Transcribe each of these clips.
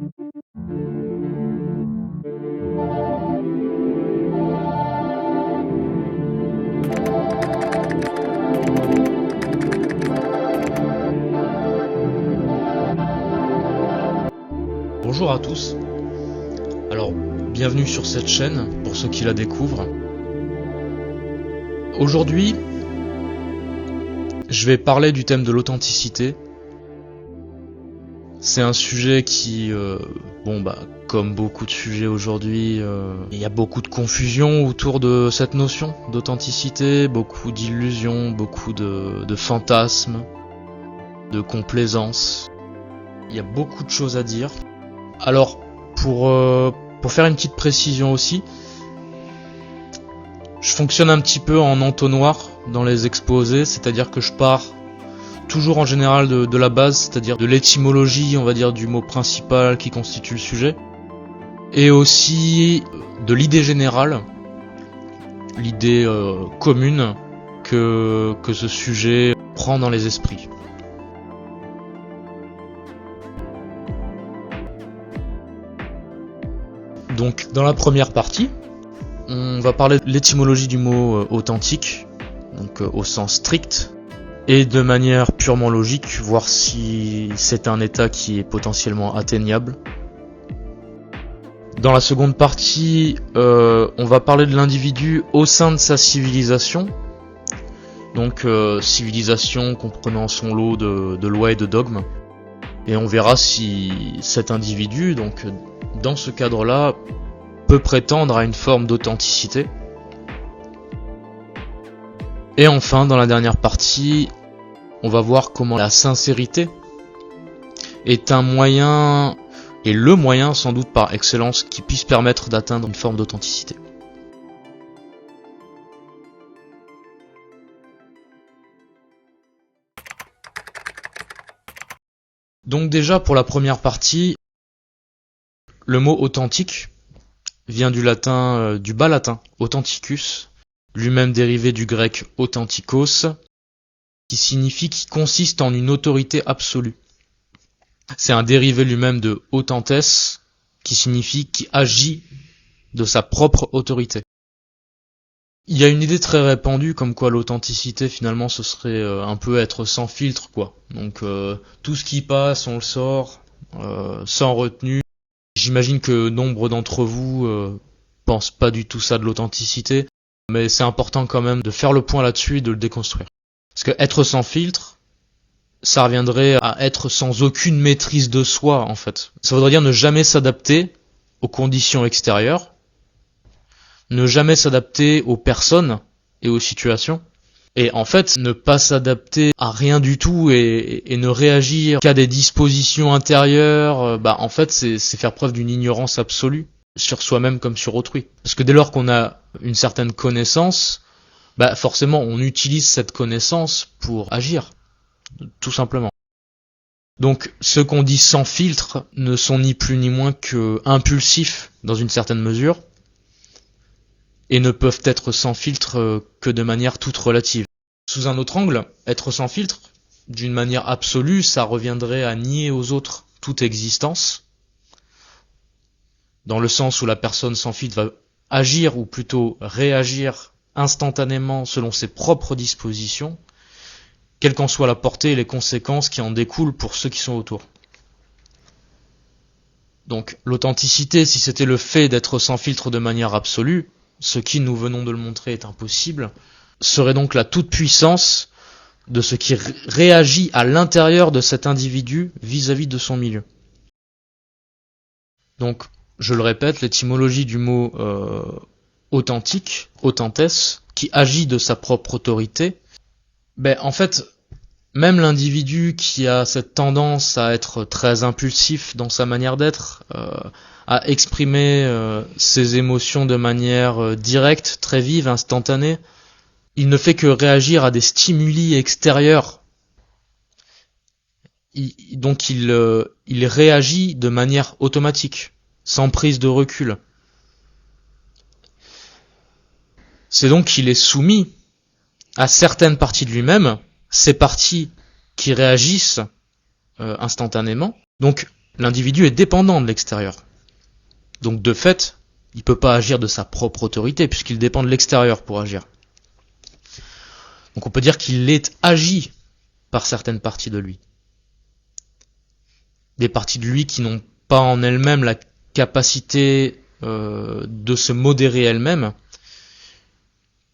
Bonjour à tous. Alors, bienvenue sur cette chaîne pour ceux qui la découvrent. Aujourd'hui, je vais parler du thème de l'authenticité. C'est un sujet qui, comme beaucoup de sujets aujourd'hui, il y a beaucoup de confusion autour de cette notion d'authenticité, beaucoup d'illusions, beaucoup de fantasmes, de complaisance. Il y a beaucoup de choses à dire. Alors, pour faire une petite précision aussi, je fonctionne un petit peu en entonnoir dans les exposés, c'est-à-dire que je pars toujours en général de la base, c'est-à-dire de l'étymologie, on va dire, du mot principal qui constitue le sujet, et aussi de l'idée générale, l'idée commune que ce sujet prend dans les esprits. Donc, dans la première partie, on va parler de l'étymologie du mot authentique, donc au sens strict, et de manière purement logique, voir si c'est un état qui est potentiellement atteignable. Dans la seconde partie, on va parler de l'individu au sein de sa civilisation, donc civilisation comprenant son lot de lois et de dogmes, et on verra si cet individu, donc dans ce cadre-là, peut prétendre à une forme d'authenticité. Et enfin, dans la dernière partie, on va voir comment la sincérité est un moyen, et le moyen sans doute par excellence, qui puisse permettre d'atteindre une forme d'authenticité. Donc déjà, pour la première partie, le mot authentique vient du latin, du bas latin, authenticus, lui-même dérivé du grec authentikos, qui consiste en une autorité absolue. C'est un dérivé lui-même de autentes, qui signifie qui agit de sa propre autorité. Il y a une idée très répandue comme quoi l'authenticité finalement ce serait un peu être sans filtre quoi. Donc tout ce qui passe on le sort, sans retenue. J'imagine que nombre d'entre vous pensent pas du tout ça de l'authenticité, mais c'est important quand même de faire le point là-dessus et de le déconstruire. Parce que être sans filtre, ça reviendrait à être sans aucune maîtrise de soi en fait. Ça voudrait dire ne jamais s'adapter aux conditions extérieures, ne jamais s'adapter aux personnes et aux situations, et en fait ne pas s'adapter à rien du tout et ne réagir qu'à des dispositions intérieures, en fait c'est faire preuve d'une ignorance absolue sur soi-même comme sur autrui. Parce que dès lors qu'on a une certaine connaissance, forcément on utilise cette connaissance pour agir, tout simplement. Donc ceux qu'on dit sans filtre ne sont ni plus ni moins que impulsifs dans une certaine mesure, et ne peuvent être sans filtre que de manière toute relative. Sous un autre angle, être sans filtre, d'une manière absolue, ça reviendrait à nier aux autres toute existence, dans le sens où la personne sans filtre va agir, ou plutôt réagir instantanément selon ses propres dispositions, quelle qu'en soit la portée et les conséquences qui en découlent pour ceux qui sont autour. Donc l'authenticité, si c'était le fait d'être sans filtre de manière absolue, ce qui, nous venons de le montrer, est impossible, serait donc la toute-puissance de ce qui réagit à l'intérieur de cet individu vis-à-vis de son milieu. Donc, je le répète, l'étymologie du mot authentique, autentes, qui agit de sa propre autorité, en fait, même l'individu qui a cette tendance à être très impulsif dans sa manière d'être, à exprimer ses émotions de manière directe, très vive, instantanée, il ne fait que réagir à des stimuli extérieurs. Donc il réagit de manière automatique, sans prise de recul. C'est donc qu'il est soumis à certaines parties de lui-même, ces parties qui réagissent instantanément. Donc l'individu est dépendant de l'extérieur. Donc de fait, il peut pas agir de sa propre autorité puisqu'il dépend de l'extérieur pour agir. Donc on peut dire qu'il est agi par certaines parties de lui. Des parties de lui qui n'ont pas en elles-mêmes la capacité de se modérer elles-mêmes,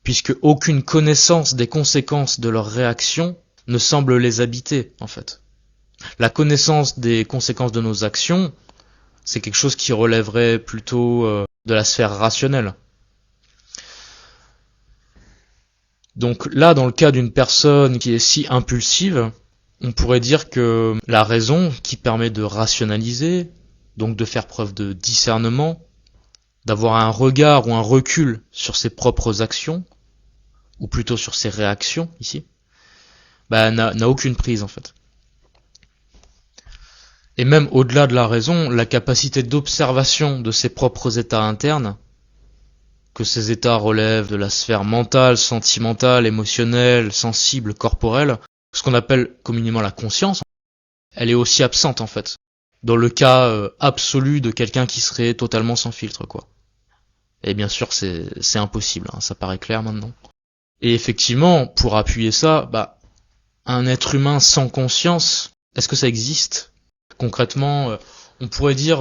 puisque aucune connaissance des conséquences de leurs réactions ne semble les habiter, en fait. La connaissance des conséquences de nos actions, c'est quelque chose qui relèverait plutôt de la sphère rationnelle. Donc là, dans le cas d'une personne qui est si impulsive, on pourrait dire que la raison, qui permet de rationaliser, donc de faire preuve de discernement, d'avoir un regard ou un recul sur ses propres actions, ou plutôt sur ses réactions, ici, n'a aucune prise en fait. Et même au-delà de la raison, la capacité d'observation de ses propres états internes, que ces états relèvent de la sphère mentale, sentimentale, émotionnelle, sensible, corporelle, ce qu'on appelle communément la conscience, elle est aussi absente en fait, dans le cas absolu de quelqu'un qui serait totalement sans filtre, quoi. Et bien sûr, c'est impossible, hein, ça paraît clair maintenant. Et effectivement, pour appuyer ça, un être humain sans conscience, est-ce que ça existe ? Concrètement, on pourrait dire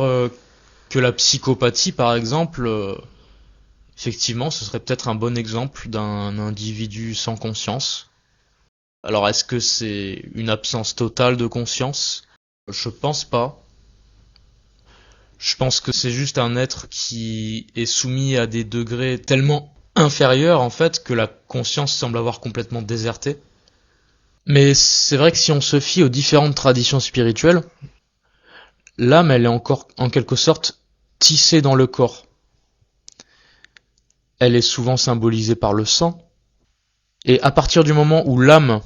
que la psychopathie, par exemple, effectivement, ce serait peut-être un bon exemple d'un individu sans conscience. Alors, est-ce que c'est une absence totale de conscience ? Je pense pas. Je pense que c'est juste un être qui est soumis à des degrés tellement inférieurs, en fait, que la conscience semble avoir complètement déserté. Mais c'est vrai que si on se fie aux différentes traditions spirituelles, l'âme, elle est encore, en quelque sorte, tissée dans le corps. Elle est souvent symbolisée par le sang. Et à partir du moment où l'âme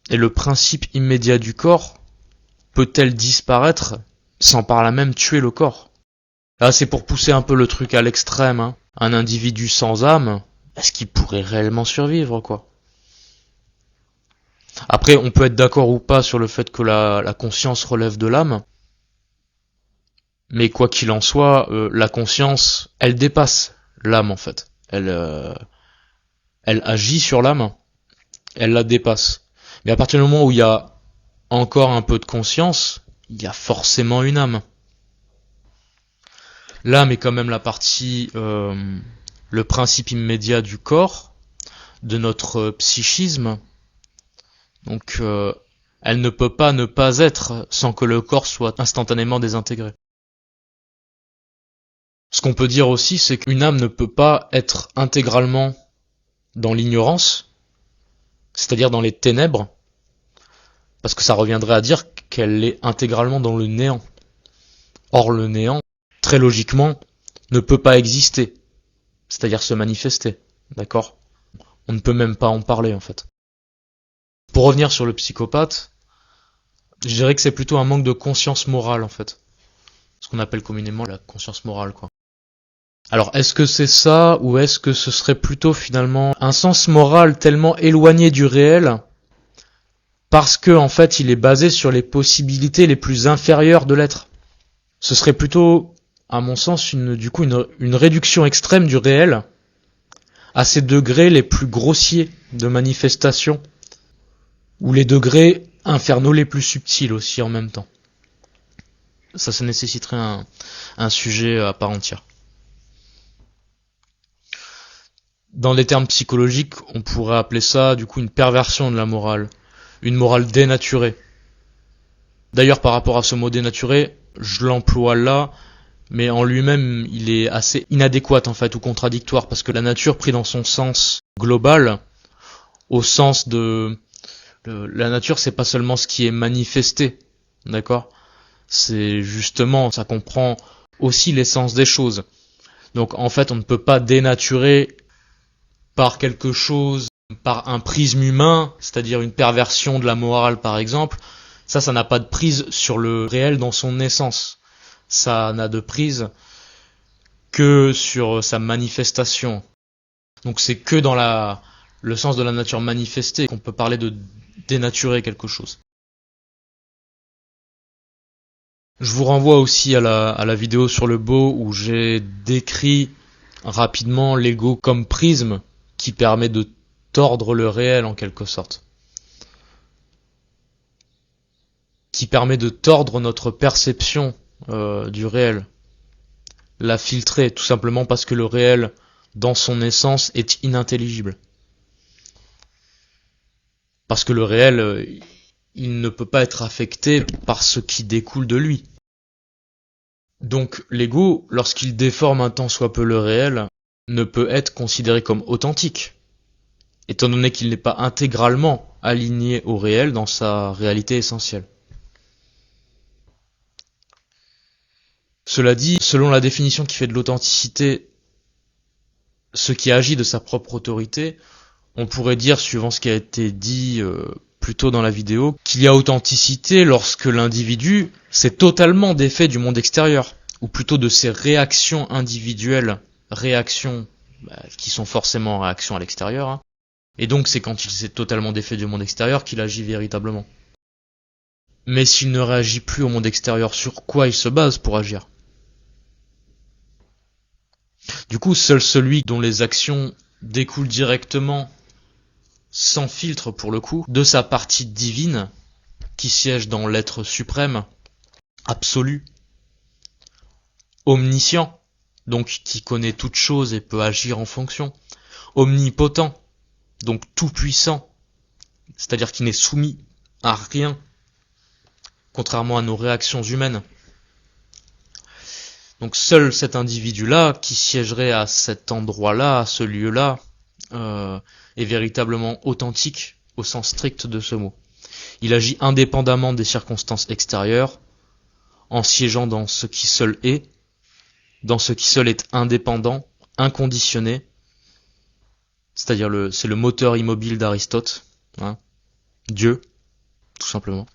est le principe immédiat du corps, peut-elle disparaître sans par là même tuer le corps ? Là, c'est pour pousser un peu le truc à l'extrême, hein. Un individu sans âme, est-ce qu'il pourrait réellement survivre, quoi ? Après, on peut être d'accord ou pas sur le fait que la conscience relève de l'âme, mais quoi qu'il en soit, la conscience, elle dépasse l'âme, en fait. Elle agit sur l'âme, elle la dépasse. Mais à partir du moment où il y a encore un peu de conscience, il y a forcément une âme. L'âme est quand même la partie, le principe immédiat du corps, de notre psychisme. Donc, elle ne peut pas ne pas être sans que le corps soit instantanément désintégré. Ce qu'on peut dire aussi, c'est qu'une âme ne peut pas être intégralement dans l'ignorance, c'est-à-dire dans les ténèbres, parce que ça reviendrait à dire qu'elle est intégralement dans le néant. Or, le néant, très logiquement, ne peut pas exister, c'est-à-dire se manifester, d'accord ? On ne peut même pas en parler, en fait. Pour revenir sur le psychopathe, je dirais que c'est plutôt un manque de conscience morale, en fait. Ce qu'on appelle communément la conscience morale, quoi. Alors, est-ce que c'est ça, ou est-ce que ce serait plutôt finalement un sens moral tellement éloigné du réel, parce que, en fait, il est basé sur les possibilités les plus inférieures de l'être ? Ce serait plutôt, à mon sens, une réduction extrême du réel à ses degrés les plus grossiers de manifestation, ou les degrés infernaux les plus subtils aussi en même temps. Ça nécessiterait un sujet à part entière. Dans les termes psychologiques, on pourrait appeler ça du coup une perversion de la morale, une morale dénaturée. D'ailleurs, par rapport à ce mot dénaturé, je l'emploie là, mais en lui-même, il est assez inadéquat en fait, ou contradictoire, parce que la nature pris dans son sens global, au sens de... la nature, c'est pas seulement ce qui est manifesté, d'accord ? C'est justement, ça comprend aussi l'essence des choses. Donc en fait, on ne peut pas dénaturer par quelque chose, par un prisme humain, c'est-à-dire une perversion de la morale par exemple. Ça n'a pas de prise sur le réel dans son essence. Ça n'a de prise que sur sa manifestation. Donc c'est que dans le sens de la nature manifestée qu'on peut parler de dénaturer quelque chose. Je vous renvoie aussi à la vidéo sur le beau où j'ai décrit rapidement l'ego comme prisme qui permet de tordre le réel en quelque sorte. Qui permet de tordre notre perception du réel. La filtrer tout simplement parce que le réel, dans son essence, est inintelligible. Parce que le réel, il ne peut pas être affecté par ce qui découle de lui. Donc l'ego, lorsqu'il déforme un tant soit peu le réel, ne peut être considéré comme authentique, étant donné qu'il n'est pas intégralement aligné au réel dans sa réalité essentielle. Cela dit, selon la définition qui fait de l'authenticité ce qui agit de sa propre autorité, on pourrait dire, suivant ce qui a été dit plus tôt dans la vidéo, qu'il y a authenticité lorsque l'individu s'est totalement défait du monde extérieur, ou plutôt de ses réactions individuelles, réactions qui sont forcément réactions à l'extérieur, hein. Et donc c'est quand il s'est totalement défait du monde extérieur qu'il agit véritablement. Mais s'il ne réagit plus au monde extérieur, sur quoi il se base pour agir ? Du coup, seul celui dont les actions découlent directement, sans filtre pour le coup, de sa partie divine, qui siège dans l'être suprême, absolu, omniscient, donc qui connaît toute chose et peut agir en fonction, omnipotent, donc tout puissant, c'est-à-dire qui n'est soumis à rien, contrairement à nos réactions humaines. Donc seul cet individu-là, qui siégerait à cet endroit-là, à ce lieu-là, est véritablement authentique au sens strict de ce mot. Il agit indépendamment des circonstances extérieures, en siégeant dans ce qui seul est, dans ce qui seul est indépendant, inconditionné, c'est-à-dire c'est le moteur immobile d'Aristote, hein, Dieu, tout simplement.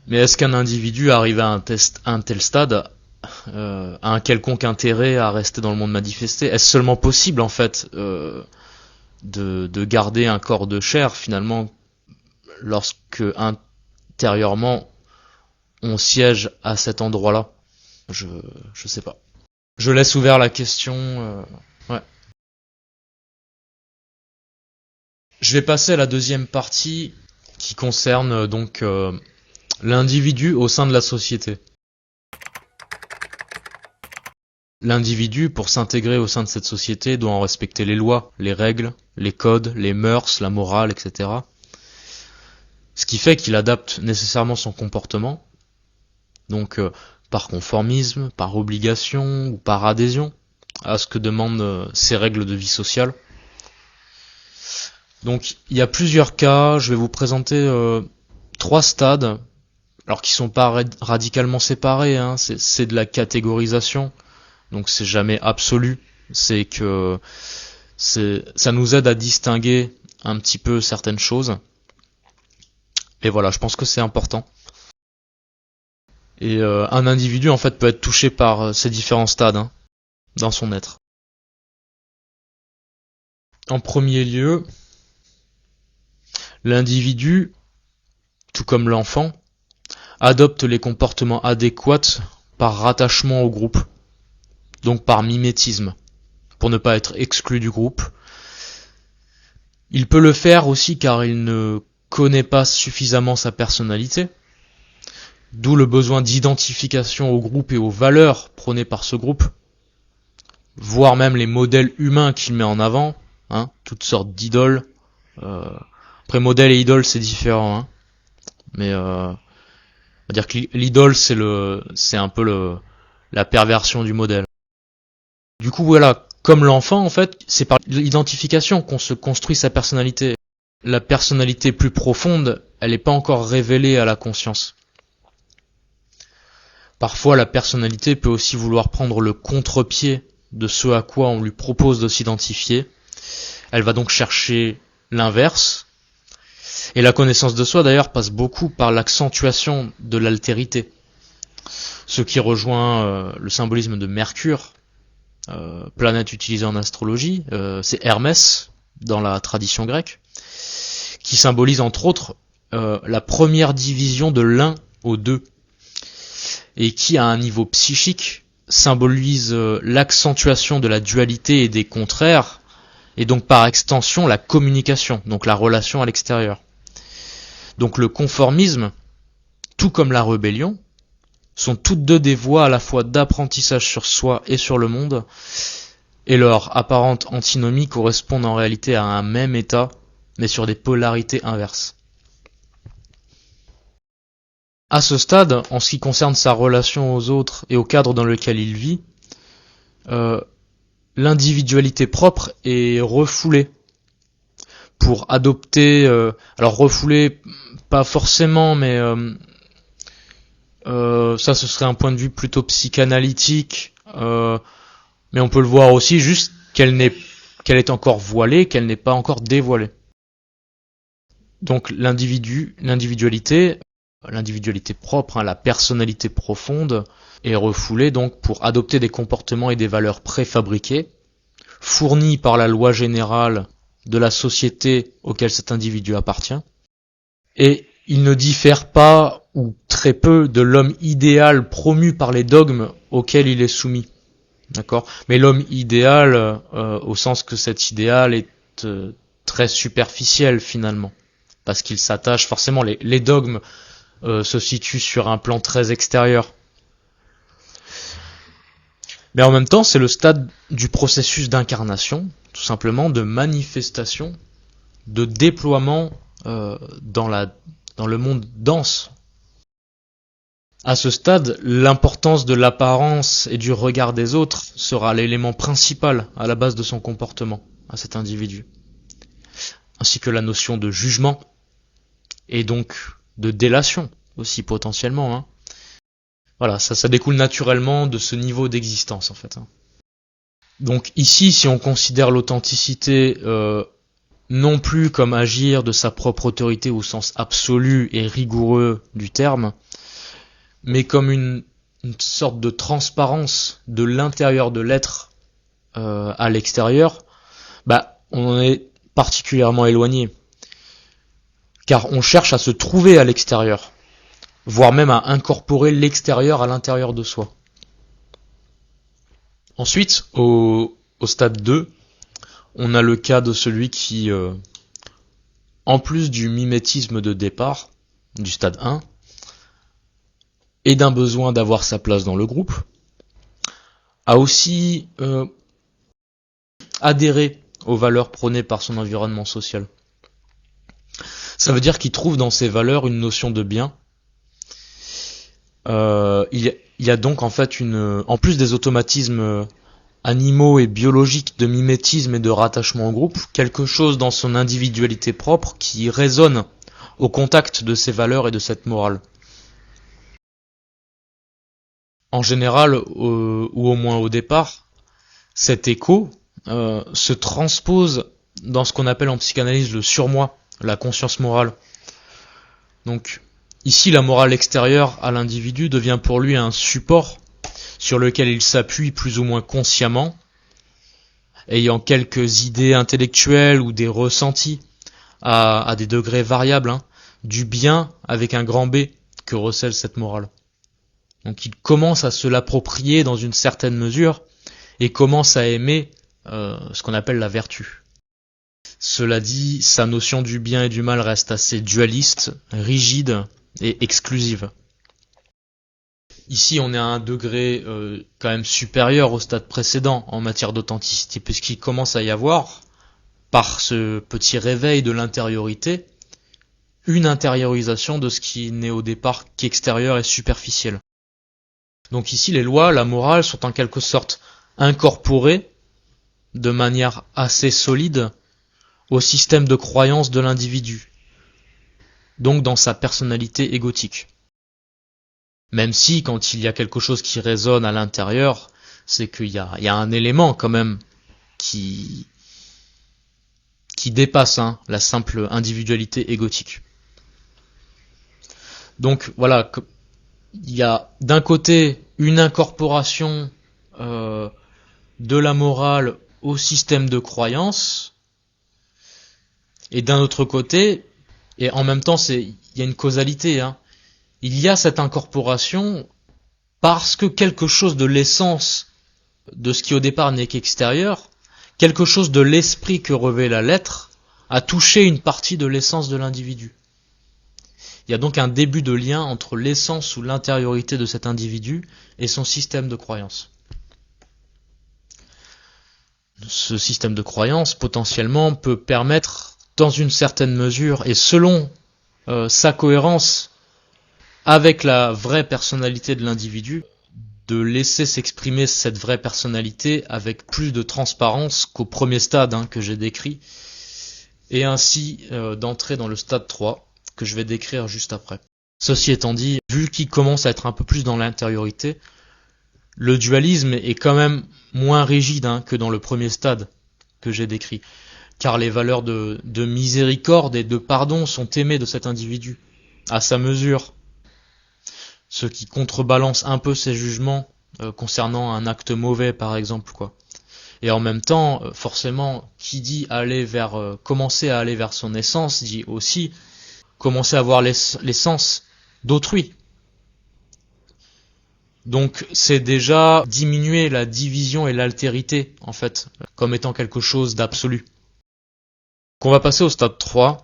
Mais est-ce qu'un individu arrivé à un tel stade a un quelconque intérêt à rester dans le monde manifesté ? Est-ce seulement possible en fait de garder un corps de chair finalement lorsque intérieurement on siège à cet endroit-là ? Je sais pas. Je laisse ouvert la question. Ouais. Je vais passer à la deuxième partie qui concerne donc l'individu au sein de la société. L'individu, pour s'intégrer au sein de cette société, doit en respecter les lois, les règles, les codes, les mœurs, la morale, etc. Ce qui fait qu'il adapte nécessairement son comportement, donc par conformisme, par obligation ou par adhésion à ce que demandent ces règles de vie sociale. Donc il y a plusieurs cas, je vais vous présenter 3 stades, alors qui sont pas radicalement séparés, hein, c'est de la catégorisation, donc c'est jamais absolu, c'est que ça nous aide à distinguer un petit peu certaines choses. Et voilà, je pense que c'est important. Et un individu en fait peut être touché par ces différents stades hein, dans son être. En premier lieu, l'individu, tout comme l'enfant, adopte les comportements adéquats par rattachement au groupe, donc par mimétisme, pour ne pas être exclu du groupe. Il peut le faire aussi car il ne connaît pas suffisamment sa personnalité, d'où le besoin d'identification au groupe et aux valeurs prônées par ce groupe, voire même les modèles humains qu'il met en avant, hein, toutes sortes d'idoles. Après modèle et idole c'est différent, hein, mais on va dire que l'idole c'est un peu la perversion du modèle. Du coup voilà, comme l'enfant en fait, c'est par l'identification qu'on se construit sa personnalité. La personnalité plus profonde, elle n'est pas encore révélée à la conscience. Parfois la personnalité peut aussi vouloir prendre le contre-pied de ce à quoi on lui propose de s'identifier. Elle va donc chercher l'inverse. Et la connaissance de soi d'ailleurs passe beaucoup par l'accentuation de l'altérité. Ce qui rejoint le symbolisme de Mercure, planète utilisée en astrologie, c'est Hermès dans la tradition grecque, qui symbolise entre autres la première division de l'un au deux. et qui, à un niveau psychique, symbolise l'accentuation de la dualité et des contraires, et donc par extension la communication, donc la relation à l'extérieur. Donc le conformisme, tout comme la rébellion, sont toutes deux des voies à la fois d'apprentissage sur soi et sur le monde, et leur apparente antinomie correspondent en réalité à un même état, mais sur des polarités inverses. À ce stade, en ce qui concerne sa relation aux autres et au cadre dans lequel il vit, l'individualité propre est refoulée pour adopter, alors refoulée pas forcément, mais ça ce serait un point de vue plutôt psychanalytique, mais on peut le voir aussi juste qu'elle est encore voilée, qu'elle n'est pas encore dévoilée. Donc l'individualité propre, la personnalité profonde, est refoulée donc pour adopter des comportements et des valeurs préfabriquées, fournis par la loi générale de la société auquel cet individu appartient, et il ne diffère pas ou très peu de l'homme idéal promu par les dogmes auxquels il est soumis. D'accord ? Mais l'homme idéal, au sens que cet idéal est très superficiel finalement, parce qu'il s'attache forcément, les dogmes se situent sur un plan très extérieur. Mais en même temps, c'est le stade du processus d'incarnation, tout simplement, de manifestation, de déploiement dans le monde dense. À ce stade, l'importance de l'apparence et du regard des autres sera l'élément principal à la base de son comportement à cet individu, ainsi que la notion de jugement et donc de délation aussi potentiellement. Hein. Voilà, ça découle naturellement de ce niveau d'existence en fait. Hein. Donc ici, si on considère l'authenticité non plus comme agir de sa propre autorité au sens absolu et rigoureux du terme, mais comme une sorte de transparence de l'intérieur de l'être à l'extérieur, on en est particulièrement éloigné. Car on cherche à se trouver à l'extérieur, voire même à incorporer l'extérieur à l'intérieur de soi. Ensuite, au stade 2, on a le cas de celui qui, en plus du mimétisme de départ, du stade 1, et d'un besoin d'avoir sa place dans le groupe, a aussi adhéré aux valeurs prônées par son environnement social. Ça veut dire qu'il trouve dans ces valeurs une notion de bien. Il y a donc en fait en plus des automatismes animaux et biologiques de mimétisme et de rattachement au groupe, quelque chose dans son individualité propre qui résonne au contact de ces valeurs et de cette morale. En général, ou au moins au départ, cet écho se transpose dans ce qu'on appelle en psychanalyse le surmoi, la conscience morale. Donc, ici, la morale extérieure à l'individu devient pour lui un support sur lequel il s'appuie plus ou moins consciemment, ayant quelques idées intellectuelles ou des ressentis à des degrés variables, du bien avec un grand B que recèle cette morale. Donc il commence à se l'approprier dans une certaine mesure et commence à aimer ce qu'on appelle la vertu. Cela dit, sa notion du bien et du mal reste assez dualiste, rigide et exclusive. Ici, on est à un degré quand même supérieur au stade précédent en matière d'authenticité, puisqu'il commence à y avoir, par ce petit réveil de l'intériorité, une intériorisation de ce qui n'est au départ qu'extérieur et superficiel. Donc ici, les lois, la morale sont en quelque sorte incorporées de manière assez solide au système de croyance de l'individu, donc dans sa personnalité égotique. Même si, quand il y a quelque chose qui résonne à l'intérieur, c'est qu'il y a un élément quand même qui dépasse la simple individualité égotique. Donc voilà, il y a d'un côté une incorporation de la morale au système de croyance, et d'un autre côté, et en même temps il y a une causalité, il y a cette incorporation parce que quelque chose de l'essence de ce qui au départ n'est qu'extérieur, quelque chose de l'esprit que revêt la lettre, a touché une partie de l'essence de l'individu. Il y a donc un début de lien entre l'essence ou l'intériorité de cet individu et son système de croyance. Ce système de croyance, potentiellement, peut permettre, dans une certaine mesure, et selon sa cohérence avec la vraie personnalité de l'individu, de laisser s'exprimer cette vraie personnalité avec plus de transparence qu'au premier stade que j'ai décrit, et ainsi d'entrer dans le stade 3, que je vais décrire juste après. Ceci étant dit, vu qu'il commence à être un peu plus dans l'intériorité, le dualisme est quand même moins rigide que dans le premier stade que j'ai décrit, car les valeurs de miséricorde et de pardon sont aimées de cet individu, à sa mesure, ce qui contrebalance un peu ses jugements concernant un acte mauvais par exemple, quoi. Et en même temps, forcément, qui dit commencer à aller vers son essence, dit aussi commencer à voir l'essence d'autrui. Donc c'est déjà diminuer la division et l'altérité, en fait, comme étant quelque chose d'absolu. On va passer au stade 3.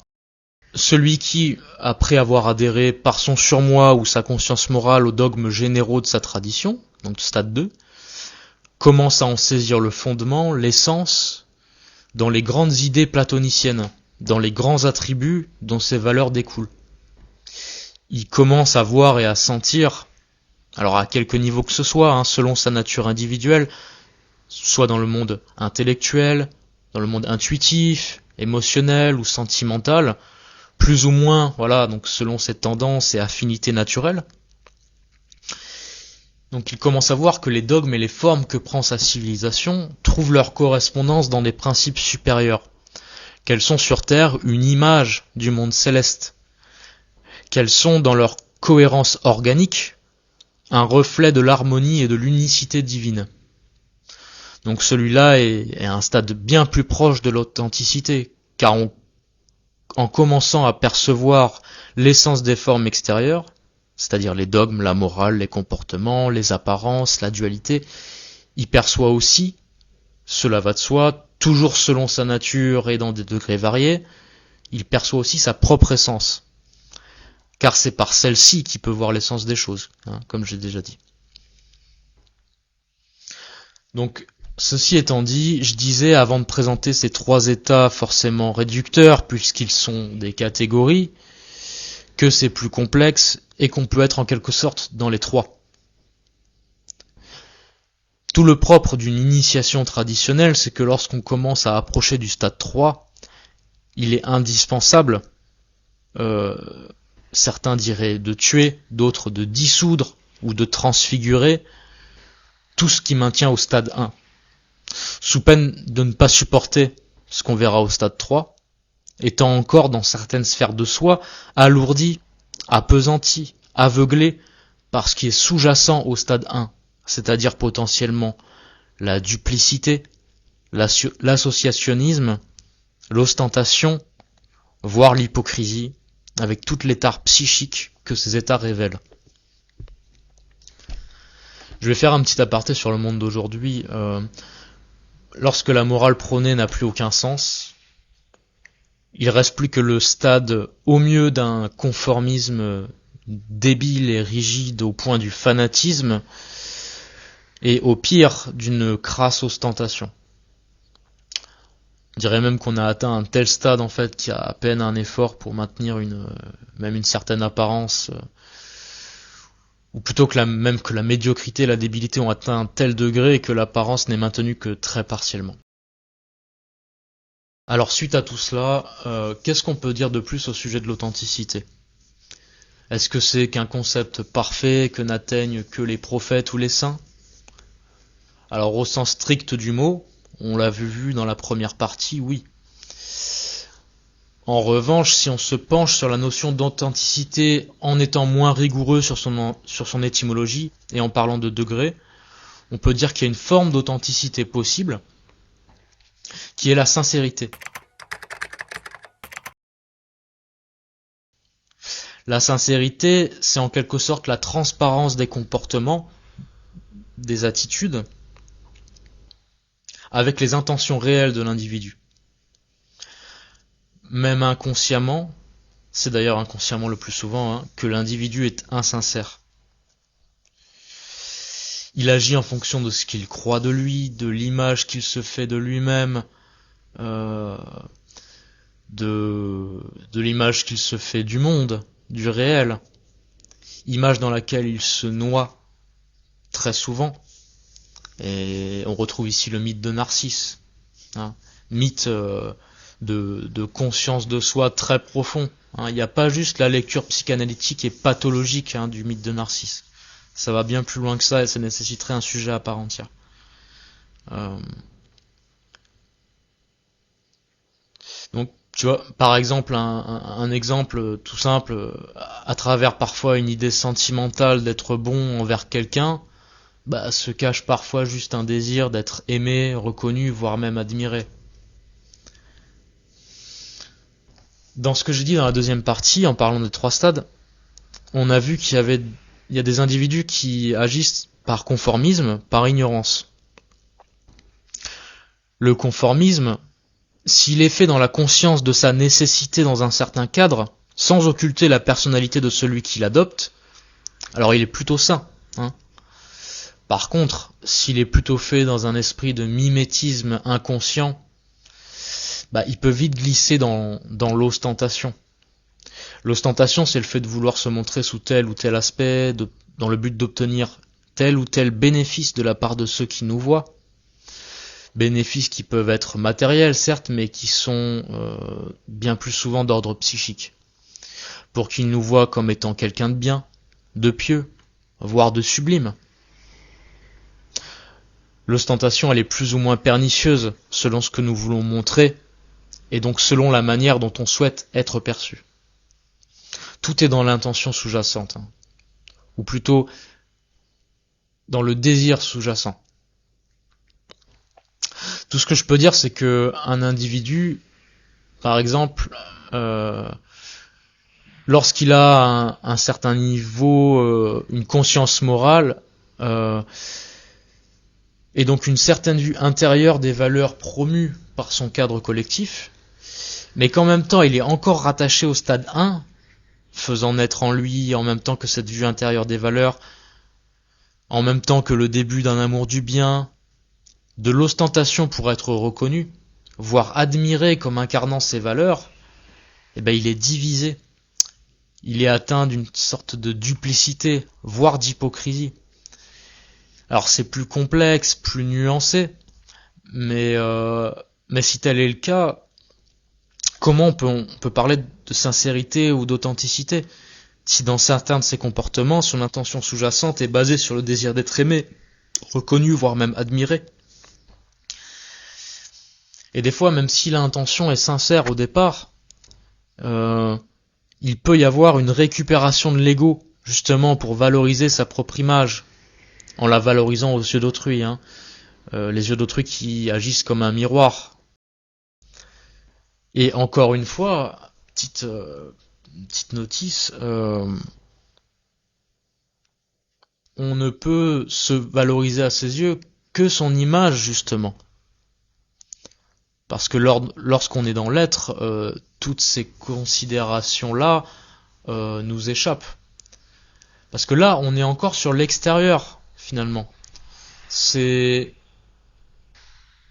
Celui qui, après avoir adhéré par son surmoi ou sa conscience morale aux dogmes généraux de sa tradition, donc stade 2, commence à en saisir le fondement, l'essence, dans les grandes idées platoniciennes, dans les grands attributs dont ces valeurs découlent. Il commence à voir et à sentir, alors à quelque niveau que ce soit, selon sa nature individuelle, soit dans le monde intellectuel, dans le monde intuitif, émotionnel ou sentimental, plus ou moins, voilà, donc selon ses tendances et affinités naturelles. Donc il commence à voir que les dogmes et les formes que prend sa civilisation trouvent leur correspondance dans des principes supérieurs, qu'elles sont sur Terre une image du monde céleste, qu'elles sont dans leur cohérence organique un reflet de l'harmonie et de l'unicité divine. Donc celui-là est à un stade bien plus proche de l'authenticité, car en commençant à percevoir l'essence des formes extérieures, c'est-à-dire les dogmes, la morale, les comportements, les apparences, la dualité, il perçoit aussi, cela va de soi, toujours selon sa nature et dans des degrés variés, il perçoit aussi sa propre essence, car c'est par celle-ci qu'il peut voir l'essence des choses, comme j'ai déjà dit. Donc, ceci étant dit, je disais avant de présenter ces trois états forcément réducteurs, puisqu'ils sont des catégories, que c'est plus complexe et qu'on peut être en quelque sorte dans les trois. Tout le propre d'une initiation traditionnelle, c'est que lorsqu'on commence à approcher du stade 3, il est indispensable, certains diraient de tuer, d'autres de dissoudre ou de transfigurer tout ce qui maintient au stade 1, sous peine de ne pas supporter ce qu'on verra au stade 3, étant encore dans certaines sphères de soi alourdi, appesanti, aveuglé par ce qui est sous-jacent au stade 1, c'est-à-dire potentiellement la duplicité, l'associationnisme, l'ostentation, voire l'hypocrisie, avec toute l'état psychique que ces états révèlent. Je vais faire un petit aparté sur le monde d'aujourd'hui. Lorsque la morale prônée n'a plus aucun sens, il reste plus que le stade au mieux d'un conformisme débile et rigide au point du fanatisme, et au pire d'une crasse ostentation. Je dirais même qu'on a atteint un tel stade en fait qu'il y a à peine un effort pour maintenir même une certaine apparence, ou plutôt que même que la médiocrité et la débilité ont atteint un tel degré et que l'apparence n'est maintenue que très partiellement. Alors suite à tout cela, qu'est-ce qu'on peut dire de plus au sujet de l'authenticité ? Est-ce que c'est qu'un concept parfait que n'atteignent que les prophètes ou les saints ? Alors au sens strict du mot, on l'a vu dans la première partie, oui. En revanche, si on se penche sur la notion d'authenticité en étant moins rigoureux sur son étymologie et en parlant de degrés, on peut dire qu'il y a une forme d'authenticité possible, qui est la sincérité. La sincérité, c'est en quelque sorte la transparence des comportements, des attitudes avec les intentions réelles de l'individu. Même inconsciemment, c'est d'ailleurs inconsciemment le plus souvent, que l'individu est insincère. Il agit en fonction de ce qu'il croit de lui, de l'image qu'il se fait de lui-même, de l'image qu'il se fait du monde, du réel, image dans laquelle il se noie très souvent. Et on retrouve ici le mythe de Narcisse, mythe de conscience de soi très profond. Il n'y a pas juste la lecture psychanalytique et pathologique du mythe de Narcisse. Ça va bien plus loin que ça et ça nécessiterait un sujet à part entière. Donc, tu vois, par exemple, un exemple tout simple, à travers parfois une idée sentimentale d'être bon envers quelqu'un, se cache parfois juste un désir d'être aimé, reconnu, voire même admiré. Dans ce que j'ai dit dans la deuxième partie, en parlant des 3 stades, on a vu qu'il y a des individus qui agissent par conformisme, par ignorance. Le conformisme, s'il est fait dans la conscience de sa nécessité dans un certain cadre, sans occulter la personnalité de celui qui l'adopte, alors il est plutôt sain. Par contre, s'il est plutôt fait dans un esprit de mimétisme inconscient, il peut vite glisser dans l'ostentation. L'ostentation, c'est le fait de vouloir se montrer sous tel ou tel aspect, dans le but d'obtenir tel ou tel bénéfice de la part de ceux qui nous voient. Bénéfices qui peuvent être matériels, certes, mais qui sont bien plus souvent d'ordre psychique. Pour qu'ils nous voient comme étant quelqu'un de bien, de pieux, voire de sublime. L'ostentation, elle est plus ou moins pernicieuse selon ce que nous voulons montrer, et donc selon la manière dont on souhaite être perçu. Tout est dans l'intention sous-jacente, ou plutôt dans le désir sous-jacent. Tout ce que je peux dire, c'est que un individu, par exemple, lorsqu'il a un certain niveau, une conscience morale, et donc une certaine vue intérieure des valeurs promues par son cadre collectif, mais qu'en même temps il est encore rattaché au stade 1, faisant naître en lui, en même temps que cette vue intérieure des valeurs, en même temps que le début d'un amour du bien, de l'ostentation pour être reconnu, voire admiré comme incarnant ses valeurs, il est divisé. Il est atteint d'une sorte de duplicité, voire d'hypocrisie. Alors c'est plus complexe, plus nuancé, mais si tel est le cas, comment on peut parler de sincérité ou d'authenticité si dans certains de ses comportements, son intention sous-jacente est basée sur le désir d'être aimé, reconnu, voire même admiré. Et des fois, même si l'intention est sincère au départ, il peut y avoir une récupération de l'ego, justement pour valoriser sa propre image, en la valorisant aux yeux d'autrui, les yeux d'autrui qui agissent comme un miroir. Et encore une fois, petite notice, on ne peut se valoriser à ses yeux que son image, justement. Parce que lorsqu'on est dans l'être, toutes ces considérations-là nous échappent. Parce que là, on est encore sur l'extérieur, finalement.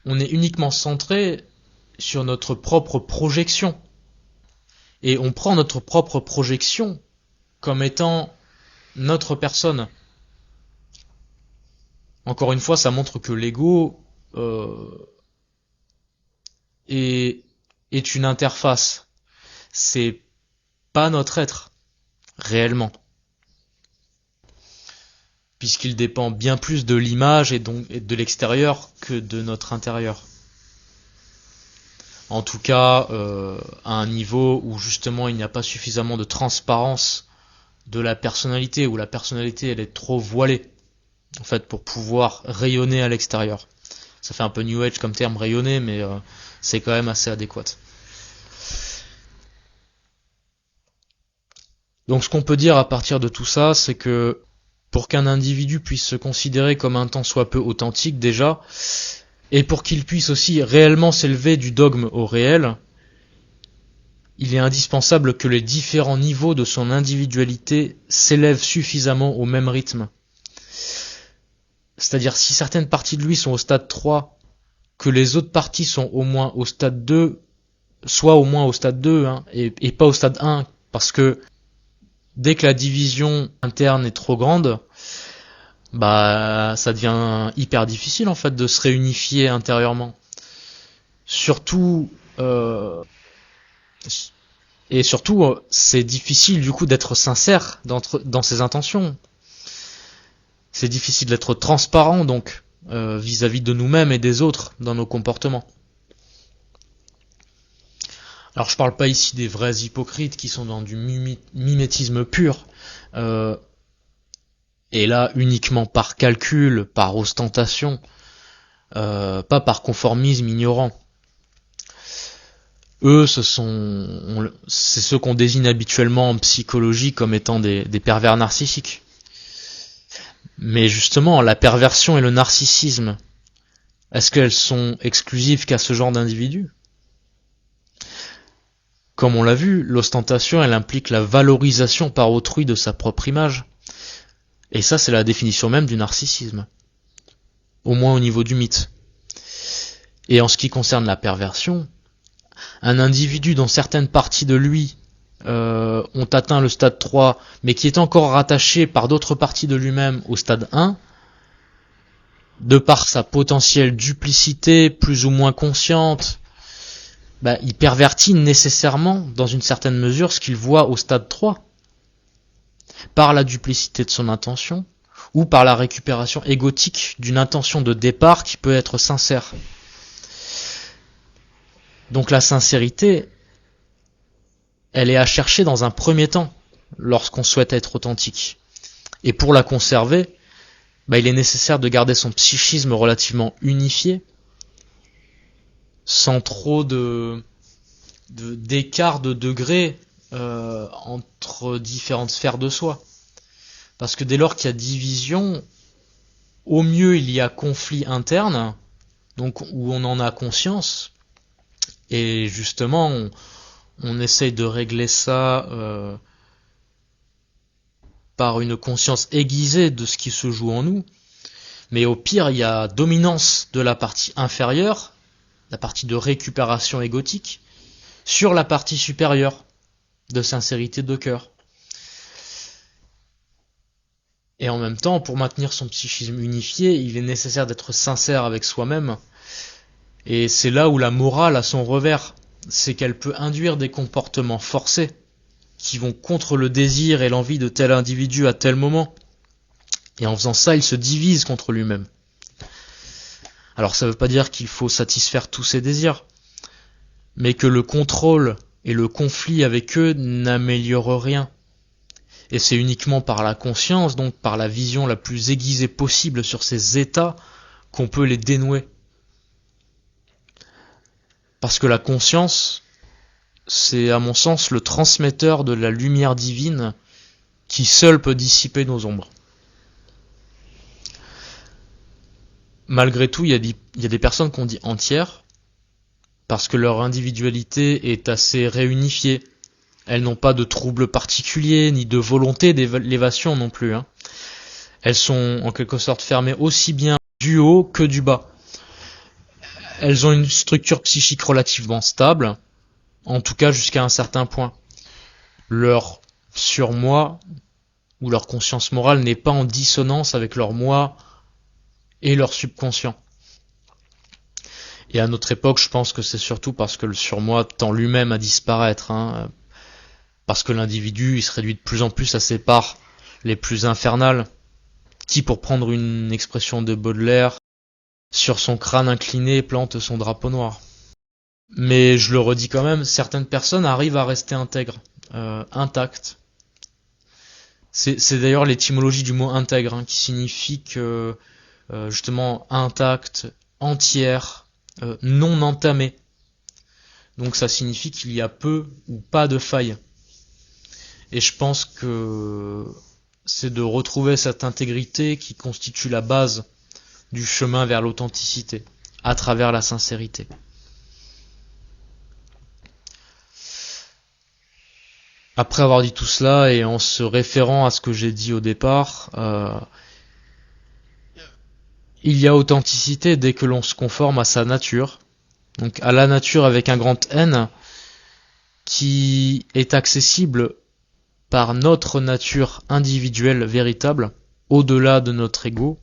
On est uniquement centré sur notre propre projection. Et on prend notre propre projection comme étant notre personne. Encore une fois, ça montre que l'ego est une interface. C'est pas notre être, réellement. Puisqu'il dépend bien plus de l'image et donc de l'extérieur que de notre intérieur. En tout cas, à un niveau où justement il n'y a pas suffisamment de transparence de la personnalité, où la personnalité elle est trop voilée, en fait, pour pouvoir rayonner à l'extérieur. Ça fait un peu New Age comme terme, rayonner, mais c'est quand même assez adéquat. Donc ce qu'on peut dire à partir de tout ça, c'est que pour qu'un individu puisse se considérer comme un tant soit peu authentique déjà, et pour qu'il puisse aussi réellement s'élever du dogme au réel, il est indispensable que les différents niveaux de son individualité s'élèvent suffisamment au même rythme. C'est-à-dire si certaines parties de lui sont au stade 3, que les autres parties sont au moins au stade 2, soit au moins au stade 2, et pas au stade 1, parce que dès que la division interne est trop grande, bah ça devient hyper difficile en fait de se réunifier intérieurement. Surtout c'est difficile du coup d'être sincère dans ses intentions. C'est difficile d'être transparent donc vis-à-vis de nous-mêmes et des autres dans nos comportements. Alors je parle pas ici des vrais hypocrites qui sont dans du mimétisme pur, et là uniquement par calcul, par ostentation, pas par conformisme ignorant. Eux, c'est ceux qu'on désigne habituellement en psychologie comme étant des pervers narcissiques. Mais justement, la perversion et le narcissisme, est-ce qu'elles sont exclusives qu'à ce genre d'individus ? Comme on l'a vu, l'ostentation, elle implique la valorisation par autrui de sa propre image. Et ça, c'est la définition même du narcissisme. Au moins au niveau du mythe. Et en ce qui concerne la perversion, un individu dont certaines parties de lui ont atteint le stade 3, mais qui est encore rattaché par d'autres parties de lui-même au stade 1, de par sa potentielle duplicité plus ou moins consciente, il pervertit nécessairement, dans une certaine mesure, ce qu'il voit au stade 3, par la duplicité de son intention, ou par la récupération égotique d'une intention de départ qui peut être sincère. Donc la sincérité, elle est à chercher dans un premier temps, lorsqu'on souhaite être authentique. Et pour la conserver, il est nécessaire de garder son psychisme relativement unifié, sans trop d'écart de degré entre différentes sphères de soi. Parce que dès lors qu'il y a division, au mieux il y a conflit interne, donc où on en a conscience, et justement on essaye de régler ça par une conscience aiguisée de ce qui se joue en nous. Mais au pire, il y a dominance de la partie inférieure, la partie de récupération égotique, sur la partie supérieure de sincérité de cœur. Et en même temps, pour maintenir son psychisme unifié, il est nécessaire d'être sincère avec soi-même. Et c'est là où la morale a son revers. C'est qu'elle peut induire des comportements forcés, qui vont contre le désir et l'envie de tel individu à tel moment. Et en faisant ça, il se divise contre lui-même. Alors ça ne veut pas dire qu'il faut satisfaire tous ses désirs, mais que le contrôle et le conflit avec eux n'améliorent rien. Et c'est uniquement par la conscience, donc par la vision la plus aiguisée possible sur ces états, qu'on peut les dénouer. Parce que la conscience, c'est à mon sens le transmetteur de la lumière divine qui seul peut dissiper nos ombres. Malgré tout, il y a des personnes qu'on dit entières, parce que leur individualité est assez réunifiée. Elles n'ont pas de troubles particuliers, ni de volonté d'élévation non plus. Elles sont en quelque sorte fermées aussi bien du haut que du bas. Elles ont une structure psychique relativement stable, en tout cas jusqu'à un certain point. Leur surmoi ou leur conscience morale n'est pas en dissonance avec leur moi et leur subconscient. Et à notre époque, je pense que c'est surtout parce que le surmoi tend lui-même à disparaître, parce que l'individu il se réduit de plus en plus à ses parts les plus infernales, qui, pour prendre une expression de Baudelaire, sur son crâne incliné plante son drapeau noir. Mais je le redis quand même, certaines personnes arrivent à rester intègres, intactes. C'est d'ailleurs l'étymologie du mot intègre, qui signifie que justement intact, entière, non entamée. Donc ça signifie qu'il y a peu ou pas de failles. Et je pense que c'est de retrouver cette intégrité qui constitue la base du chemin vers l'authenticité, à travers la sincérité. Après avoir dit tout cela et en se référant à ce que j'ai dit au départ, il y a authenticité dès que l'on se conforme à sa nature, donc à la nature avec un grand N, qui est accessible par notre nature individuelle véritable, au-delà de notre ego.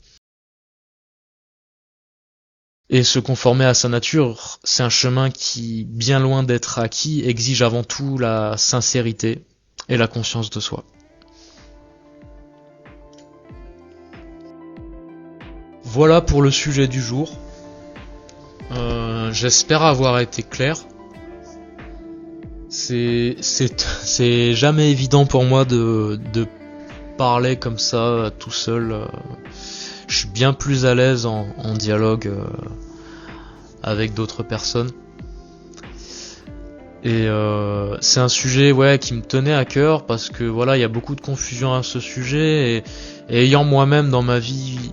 Et se conformer à sa nature, c'est un chemin qui, bien loin d'être acquis, exige avant tout la sincérité et la conscience de soi. Voilà pour le sujet du jour. J'espère avoir été clair. C'est jamais évident pour moi de parler comme ça tout seul. Je suis bien plus à l'aise en dialogue avec d'autres personnes. Et c'est un sujet qui me tenait à cœur parce que il y a beaucoup de confusion à ce sujet et ayant moi-même dans ma vie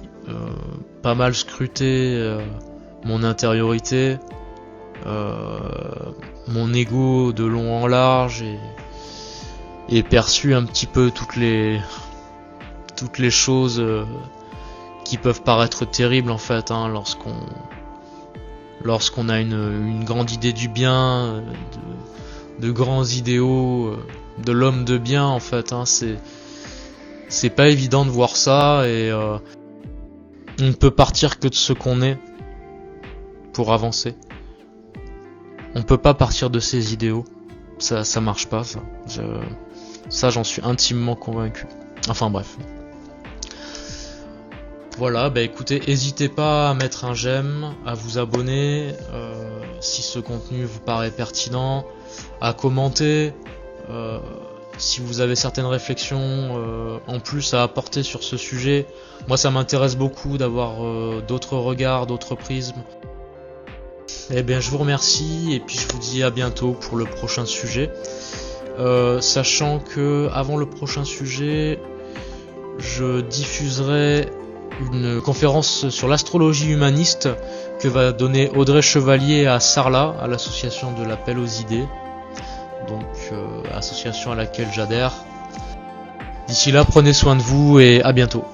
pas mal scruté mon intériorité, mon ego de long en large et perçu un petit peu toutes les choses qui peuvent paraître terribles en fait lorsqu'on a une grande idée du bien, de grands idéaux, de l'homme de bien en fait. C'est pas évident de voir ça et on ne peut partir que de ce qu'on est pour avancer. On peut pas partir de ses idéaux. Ça marche pas, ça. J'en suis intimement convaincu. Enfin bref. Voilà, écoutez, n'hésitez pas à mettre un j'aime, à vous abonner si ce contenu vous paraît pertinent, à commenter si vous avez certaines réflexions en plus à apporter sur ce sujet. Moi ça m'intéresse beaucoup d'avoir d'autres regards, d'autres prismes. Je vous remercie et puis je vous dis à bientôt pour le prochain sujet. Sachant que avant le prochain sujet, je diffuserai une conférence sur l'astrologie humaniste que va donner Audrey Chevalier à Sarlat, à l'association de l'appel aux idées, donc association à laquelle j'adhère. D'ici là, prenez soin de vous et à bientôt.